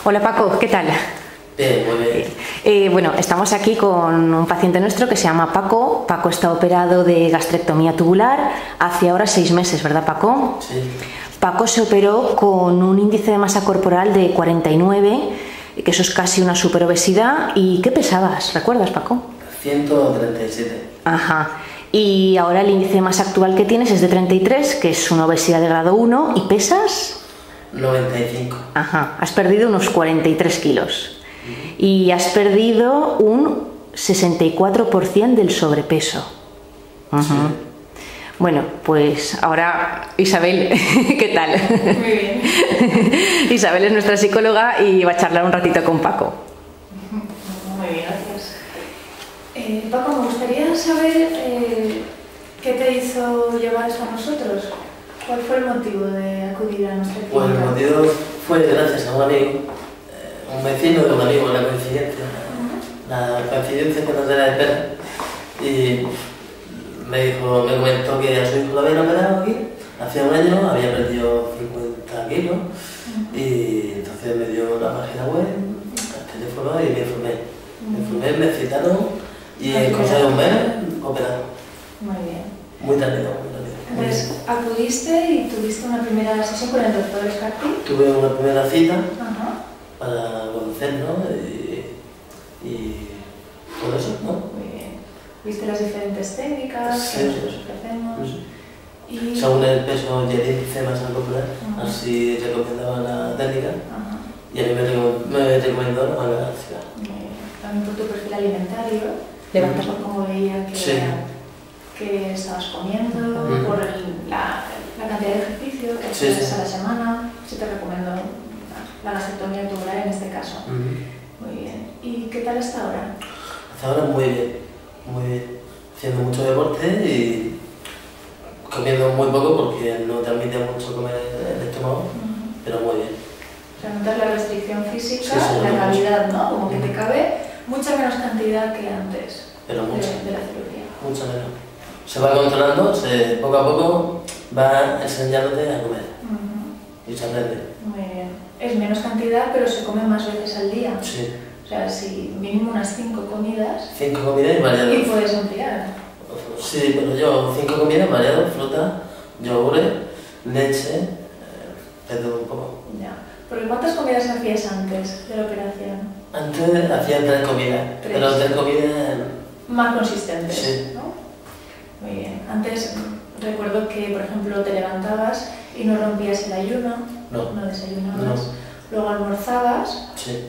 Hola Paco, ¿qué tal? Bien, muy bien. Bueno, estamos aquí con un paciente nuestro que se llama Paco. Paco está operado de gastrectomía tubular hace ahora 6 meses, ¿verdad Paco? Sí. Paco se operó con un índice de masa corporal de 49, que eso es casi una superobesidad. ¿Y qué pesabas? ¿Recuerdas, Paco? 137. Ajá. Y ahora el índice de masa actual que tienes es de 33, que es una obesidad de grado 1, ¿y pesas? 95. Ajá. Has perdido unos 43 kilos. Y has perdido un 64% del sobrepeso. Sí. Bueno, pues ahora Isabel, ¿qué tal? Muy bien. Isabel es nuestra psicóloga y va a charlar un ratito con Paco. Muy bien, gracias. Paco, me gustaría saber qué te hizo llevar esto a nosotros. ¿Cuál fue el motivo de acudir a nuestra clínica? Pues el motivo fue gracias a un amigo, un vecino de un amigo, la coincidencia. La coincidencia que nos da de pena. Y me comentó que a su hijo lo habían operado aquí. Hace un año había perdido 50 kilos. Y entonces me dio la página web, el teléfono y me informé, me citaron y en cosa de un mes operado. Muy bien. Muy rápido, muy rápido. Entonces, acudiste y tuviste una primera sesión con el doctor Escarti. Tuve una primera cita Ajá. para conocernos y todo eso, ¿no? Muy bien. ¿Viste las diferentes técnicas Sí, que sí, nosotros sí. ofrecemos? Sí. Y... Según el peso y el índice de masa corporal, Ajá. así recomendaba la técnica Ajá. y a mí me recomendó la manga gástrica. Muy bien. También por tu perfil alimentario, Levantas por cómo veía que, Sí. que estabas comiendo, Ujú. por la cantidad de ejercicio que Sí, hacías sí. a la semana. Sí te recomiendo la gastrectomía tubular en este caso. Muy bien. ¿Y qué tal hasta ahora? Hasta ahora muy bien, muy bien. Haciendo mucho deporte y comiendo muy poco porque no te admite mucho comer el estómago, pero muy bien. O sea, notas la restricción física, Sí, sí, la mucho. calidad, ¿no? Como que te cabe mucha menos cantidad que antes Pero mucho, de la cirugía. mucho menos. Se va controlando, poco a poco va enseñándote a comer y se aprende. Muy bien. Es menos cantidad, pero se come más veces al día. Sí, O sea, si mínimo unas 5 comidas 5 comidas y variados. y puedes ampliar. Sí, pero yo 5 comidas variados, fruta, yogures, leche, de todo un poco. Ya. Porque ¿cuántas comidas hacías antes de la operación? Antes hacía 3 comidas, pero 3 comidas Más consistentes, Sí. ¿no? Muy bien. Antes recuerdo que, por ejemplo, te levantabas y no rompías el ayuno, no, desayunabas. no. Luego almorzabas, Sí.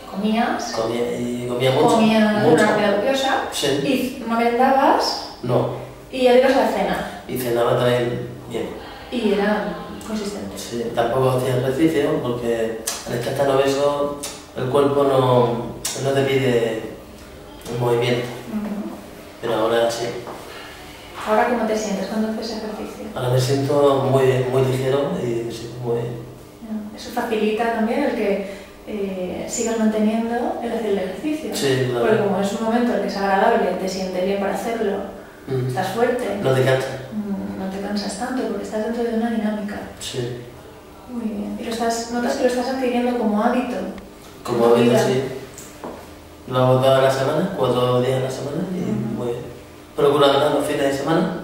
comías, Comía mucho. comías mucho. una comida copiosa Sí. y merendabas No. y ya ibas a la cena. Y cenaba también bien. Y eran consistentes. Sí, tampoco hacía ejercicio porque al estar tan obeso el cuerpo no te pide un movimiento, pero ahora sí. ¿Ahora cómo te sientes cuando haces ejercicio? Ahora me siento muy ligero y me siento muy bien. Eso facilita también el que sigas manteniendo el hacer el ejercicio. Sí, claro. Porque como es un momento en el que es agradable, te sientes bien para hacerlo, estás fuerte, No te cansa. no te cansas tanto porque estás dentro de una dinámica. Sí. Muy bien. Y notas que lo estás adquiriendo como hábito. Como en tu hábito, vida. sí. Lo hago todas las semanas, 4 días a la semana y muy bien. Procuro andar los fines de semana,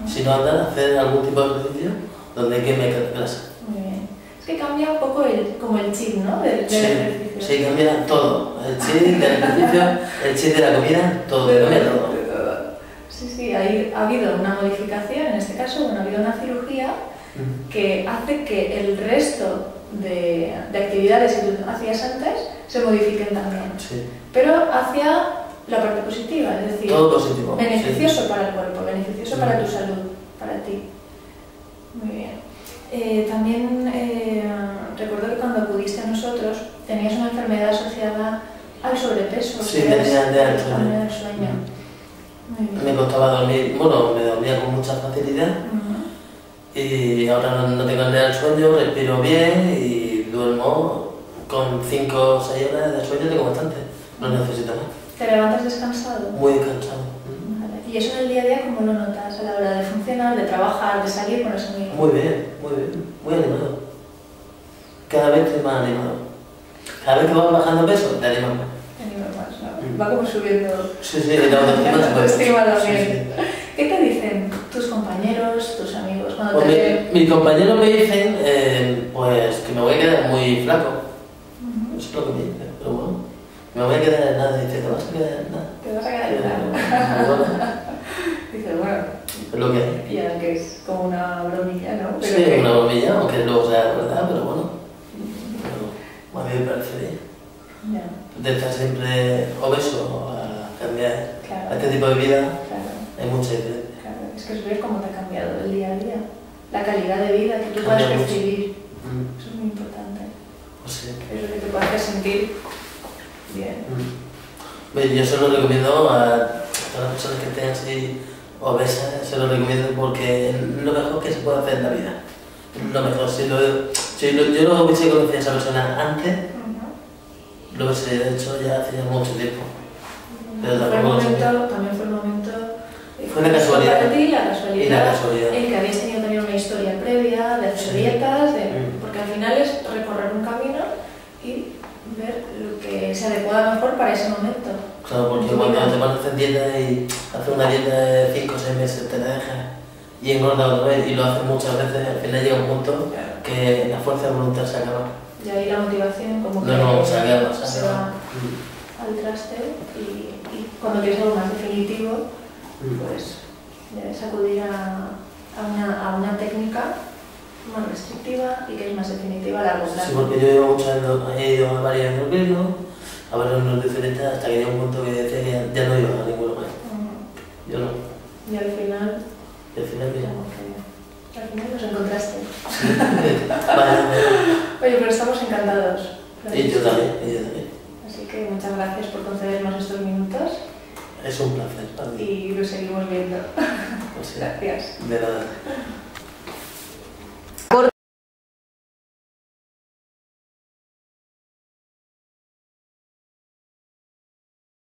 si no andar, hacer algún tipo de ejercicio donde queme grasa. Muy bien. Es que cambia un poco como el chip, ¿no? Del Sí, ejercicio. sí, cambia todo. El chip del ejercicio, el chip de la comida, todo, cambia todo. Sí, sí, ha habido una modificación, en este caso, ha habido una cirugía que hace que el resto de actividades que tú hacías antes se modifiquen también. Sí. Pero hacia la parte positiva, es decir, Todo positivo. beneficioso Sí. para el cuerpo, beneficioso para tu salud, para ti. Muy bien. También recuerdo que cuando acudiste a nosotros tenías una enfermedad asociada al sobrepeso. Sí, que es tenía apnea del apnea del sueño. Muy bien. Me costaba dormir, bueno, me dormía con mucha facilidad y ahora no tengo apnea del sueño, respiro bien y duermo con 5 o 6 horas de sueño, tengo bastante, no necesito más. ¿Te levantas descansado? Muy descansado. Vale. ¿Y eso en el día a día cómo lo notas a la hora de funcionar, de trabajar, de salir con eso muy Muy bien, muy animado. Cada vez estoy más animado. cada vez que vas bajando peso, te animas más. Te animas más, ¿no? Va como subiendo. Sí, sí, la autoestima se puede. Autoestima también. Sí, sí. ¿Qué te dicen tus compañeros, tus amigos cuando Pues te ven? mis compañeros me dicen pues que me voy a quedar muy flaco. Eso es lo que me dicen, pero bueno, me voy a quedar en nada. Dice, ¿te vas a quedar en nada? Te vas a quedar en nada. Bueno, Dices, bueno, es lo que hay. ya que es como una bromilla, ¿no? Pero Sí, que- una bromilla, aunque luego sea verdad, pero bueno. Pero a mí me parece bien. Ya, De estar siempre obeso a cambiar claro. a este tipo de vida, Claro, hay mucha diferencia. claro. Es que es ver cómo te ha cambiado el día a día. La calidad de vida que tú Cambia puedas mucho. percibir. Mm, Eso es muy importante. pues sí. Es lo que te puede hacer sentir bien. Yo se lo recomiendo a todas las personas que estén así obesas, se lo recomiendo porque es lo mejor que se puede hacer en la vida. Lo mejor, yo lo hubiese conocido a esa persona antes, lo hubiese hecho ya hace mucho tiempo. Pero Fue el tampoco lo sabía. momento, también fue el momento. Fue una casualidad. Para ti, la Y casualidad. la casualidad. En que habías tenido también una historia previa de hacer Sí. dietas, Mm. porque al final es recorrer un camino y ver lo que se adecua mejor para ese momento. Claro, porque cuando te pones a hacer dieta y haces una dieta de 5 o 6 meses, te la dejas y engordas otra vez y lo haces muchas veces, al final llega un punto Claro. que la fuerza de voluntad se acaba. Y ahí la motivación como que No, se acaba, se se va acaba. al traste y cuando quieres algo más definitivo, pues debes acudir a una técnica más restrictiva y que es más definitiva a largo plazo. Sí, porque yo llevo muchos años, he ido a varios endocrinos, a varios nutricionistas, hasta que llega un punto que decía que ya no iba a ninguno más. Yo no. Y al final, Y al final, mira. como que al final nos encontraste. Vale. Oye, pero estamos encantados. Y yo también, y yo también. Así que muchas gracias por concedernos estos minutos Es un placer para mí. y lo seguimos viendo. Pues sí, Gracias. de nada.